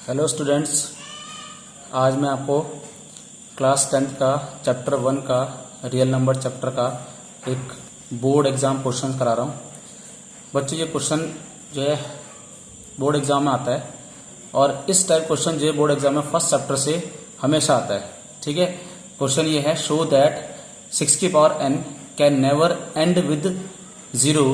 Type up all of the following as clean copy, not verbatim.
Hello students, आज मैं आपको क्लास 10th का चैप्टर 1 का रियल नंबर चैप्टर का एक बोर्ड एग्ज़ाम क्वेश्चन करा रहा हूँ। बच्चों, ये क्वेश्चन जो है बोर्ड एग्ज़ाम में आता है और इस टाइप क्वेश्चन जो है बोर्ड एग्ज़ाम में फर्स्ट चैप्टर से हमेशा आता है। ठीक है, क्वेश्चन ये है, शो दैट 6 की power n can never and with 0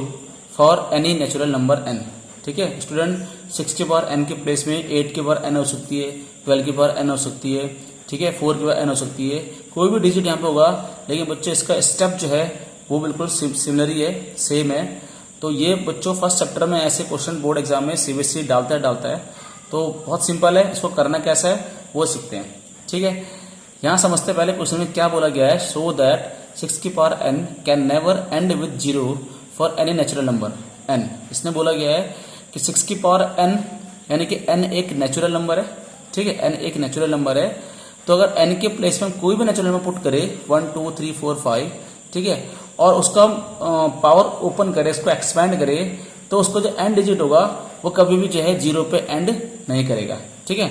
for any natural number n। ठीक है स्टूडेंट, 6 की पावर n के प्लेस में 8 की पावर n हो सकती है, 12 की पावर n हो सकती है, ठीक है, 4 की पावर n हो सकती है, कोई भी डिजिट यहाँ पे होगा। लेकिन बच्चों इसका स्टेप जो है वो बिल्कुल सिमिलर ही है, सेम है। तो ये बच्चों फर्स्ट चैप्टर में ऐसे क्वेश्चन बोर्ड एग्जाम में सीबीएसई डालता है। तो बहुत सिंपल है, इसको करना कैसा है वो सीखते हैं। ठीक है, यहाँ समझते पहले क्वेश्चन में क्या बोला गया है। सो दैट 6 की power n can never and with 0 for any natural number n। इसने बोला गया है कि 6 की पावर n यानी कि n एक नेचुरल नंबर है। ठीक है, n एक नेचुरल नंबर है। तो अगर n के प्लेस में कोई भी नेचुरल नंबर पुट करे 1 2 3 4 5, ठीक है, और उसका पावर ओपन करे, इसको एक्सपैंड करे, तो उसको जो n डिजिट होगा वो कभी भी जो है 0 पे एंड नहीं करेगा। ठीक है,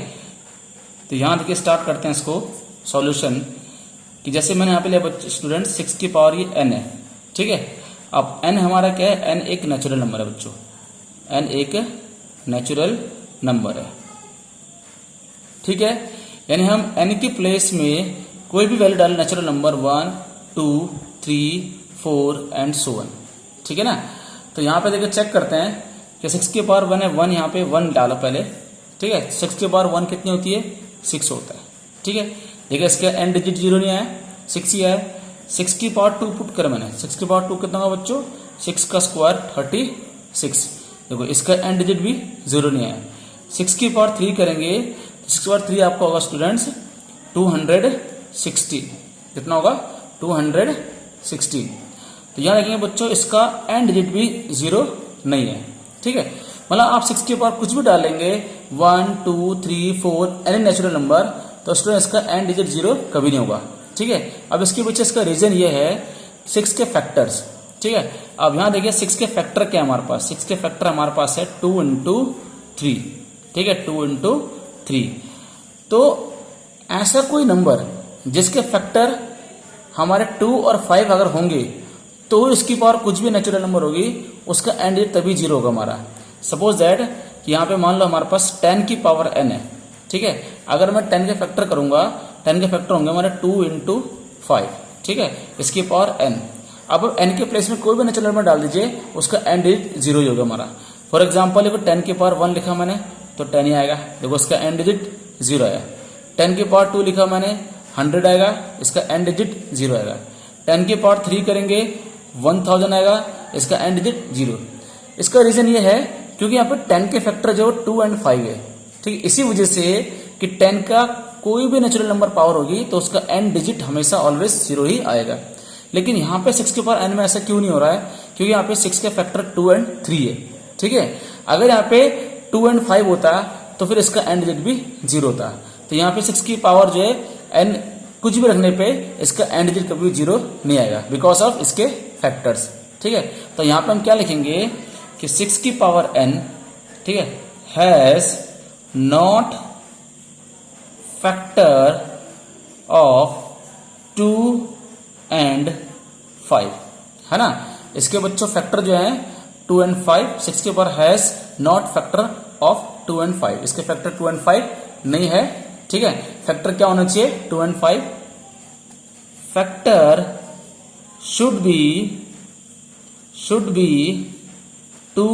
तो यहाँ देखिए स्टार्ट करते हैं इसको सॉल्यूशन कि जैसे मैंने यहाँ पे लिया स्टूडेंट 6 की पावर ये n है। ठीक है, अब n हमारा क्या है, n एक नेचुरल नंबर है बच्चों, n एक नेचुरल नंबर है। ठीक है, यानी हम n की प्लेस में कोई भी वैल्यू डालें, natural number 1 2 3 4 and so on. ठीक है ना, तो यहाँ पे देखिए चेक करते हैं कि 6 की पावर 1 है, 1 यहाँ पे 1 डाला पहले। ठीक है, 6 की पावर 1 कितनी होती है, 6 होता है। ठीक है, देखिए इसका एंड डिजिट 0 नहीं आया, 6 ही आया। 6 की पावर 2 पुट कर मैंने, 6 की पावर 2 कितना होगा बच्चों, 6 का स्क्वायर 36। देखो इसका एंड डिजिट भी 0 नहीं आया। 6 की पावर 3 करेंगे, 6 की पावर 3 आपका होगा स्टूडेंट्स 260। कितना होगा, 260। तो यहाँ देखेंगे बच्चों इसका एंड डिजिट भी 0 नहीं है। ठीक है, मतलब आप 6 की पावर कुछ भी डालेंगे 1 2 3 4 एनी नेचुरल नंबर, तो स्टूडेंट इसका एंड डिजिट 0 कभी नहीं होगा। ठीक है, अब इसके पीछे इसका रीजन ये है 6 के फैक्टर्स। ठीक है, अब यहां देखिए 6 के फैक्टर क्या है हमारे पास, 6 के फैक्टर हमारे पास है 2 into 3। ठीक है, 2 into 3। तो ऐसा कोई नंबर जिसके फैक्टर हमारे 2 और 5 अगर होंगे तो इसकी पावर कुछ भी नेचुरल नंबर होगी, उसका एंड डिजिट तभी 0 होगा हमारा। सपोज दैट कि यहाँ पे मान लो हमारे पास 10 की पावर n है। ठीक है, अगर मैं 10 के फैक्टर करूंगा, 10 के फैक्टर होंगे हमारे 2 into 5। ठीक है, इसकी पावर n। अब n के प्लेस में कोई भी नेचुरल नंबर डाल दीजिए, उसका एंड डिजिट 0 ही होगा हमारा। फॉर एग्जाम्पल देखो 10 की पावर 1 लिखा मैंने तो 10 ही आएगा, देखो इसका एंड डिजिट 0 आया। 10 की पावर 2 लिखा मैंने 100 आएगा, इसका एंड डिजिट 0 आएगा। 10 की पावर 3 करेंगे 1000 आएगा, इसका एंड डिजिट 0। इसका रीजन ये है क्योंकि यहाँ पे 10 के फैक्टर जो 2 and 5 है। ठीक है, इसी वजह से कि 10 का कोई भी नेचुरल नंबर पावर होगी तो उसका एंड डिजिट हमेशा ऑलवेज 0 ही आएगा। लेकिन यहाँ पे 6 के पावर n में ऐसा क्यों नहीं हो रहा है, क्योंकि यहाँ पे 6 के फैक्टर 2 and 3 है। ठीक है, अगर यहाँ पे 2 and 5 होता तो फिर इसका एंड डिजिट भी 0 होता। तो यहाँ पे 6 की पावर जो है n कुछ भी रखने पे इसका एंड डिजिट कभी 0 नहीं आएगा बिकॉज ऑफ इसके फैक्टर्स। ठीक है, तो यहाँ पे हम क्या लिखेंगे कि 6 की पावर n, ठीक है, has not factor of 2 and 5, है ना। इसके बच्चों फैक्टर जो है 2 and 5, 6 के power has not factor of 2 and 5, इसके फैक्टर 2 and 5 नहीं है। ठीक है, फैक्टर क्या होना चाहिए, 2 and 5। Factor should be 2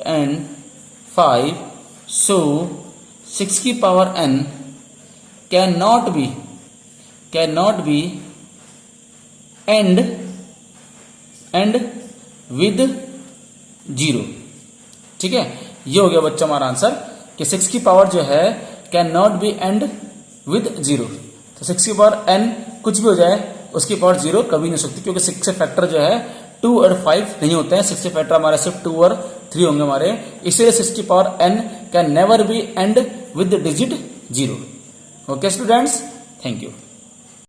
and 5, सो 6 की power n can not be and with 0। ठीक है, ये हो गया बच्चा हमारा आंसर कि 6 की पावर जो है can not be and with 0। तो 6 की पावर n कुछ भी हो जाए उसकी पावर 0 कभी नहीं हो सकती, क्योंकि 6 से फैक्टर जो है 2 और 5 नहीं होते हैं। 6 से फैक्टर हमारे सिर्फ 2 और 3 होंगे हमारे, इसलिए 6 की power n can never be and with digit 0। Okay students, thank you.